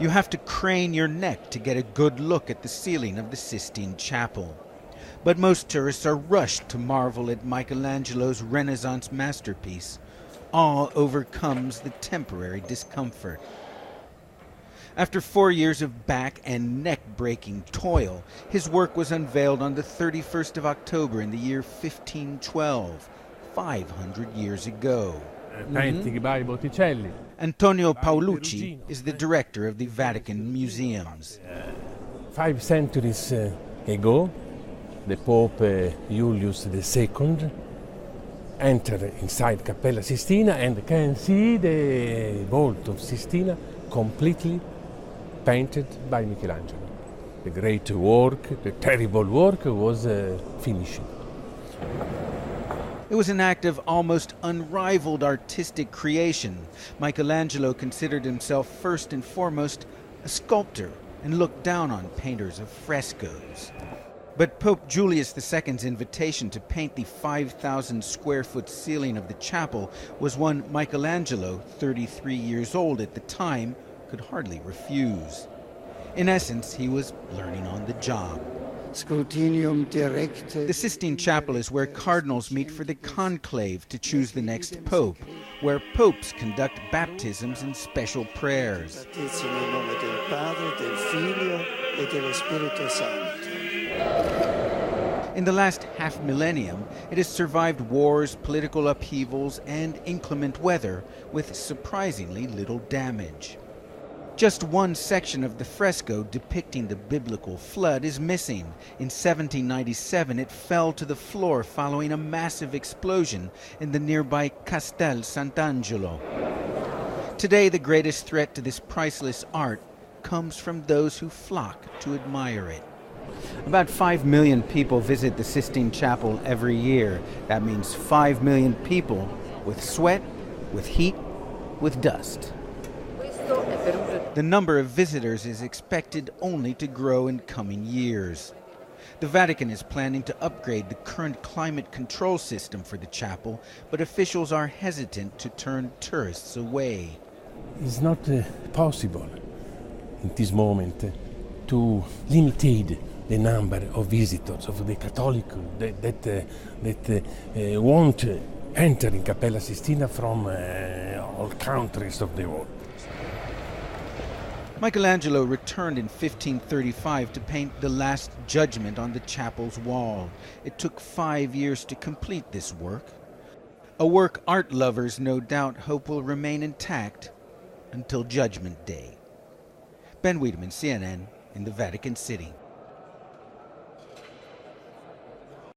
You have to crane your neck to get a good look at the ceiling of the Sistine Chapel. But most tourists are rushed to marvel at Michelangelo's Renaissance masterpiece. Awe overcomes the temporary discomfort. After 4 years of back and neck-breaking toil, his work was unveiled on the 31st of October in the year 1512, 500 years ago. Painting by Botticelli. Antonio Paolucci is the director of the Vatican Museums. 5 centuries ago, the Pope Julius II entered inside Cappella Sistina and can see the vault of Sistina completely painted by Michelangelo. The great work, the terrible work was finished. It was an act of almost unrivaled artistic creation. Michelangelo considered himself first and foremost a sculptor and looked down on painters of frescoes. But Pope Julius II's invitation to paint the 5,000 square foot ceiling of the chapel was one Michelangelo, 33 years old at the time, could hardly refuse. In essence, he was learning on the job. The Sistine Chapel is where cardinals meet for the conclave to choose the next pope, where popes conduct baptisms and special prayers. In the last half millennium, it has survived wars, political upheavals, and inclement weather with surprisingly little damage. Just one section of the fresco depicting the biblical flood is missing. In 1797, it fell to the floor following a massive explosion in the nearby Castel Sant'Angelo. Today, the greatest threat to this priceless art comes from those who flock to admire it. About 5 million people visit the Sistine Chapel every year. That means 5 million people with sweat, with heat, with dust. The number of visitors is expected only to grow in coming years. The Vatican is planning to upgrade the current climate control system for the chapel, but officials are hesitant to turn tourists away. It's not possible in this moment to limit the number of visitors, of the Catholic that won't enter in Cappella Sistina from all countries of the world. Michelangelo returned in 1535 to paint the Last Judgment on the chapel's wall. It took 5 years to complete this work, a work art lovers no doubt hope will remain intact until Judgment Day. Ben Wiedemann, CNN, in the Vatican City.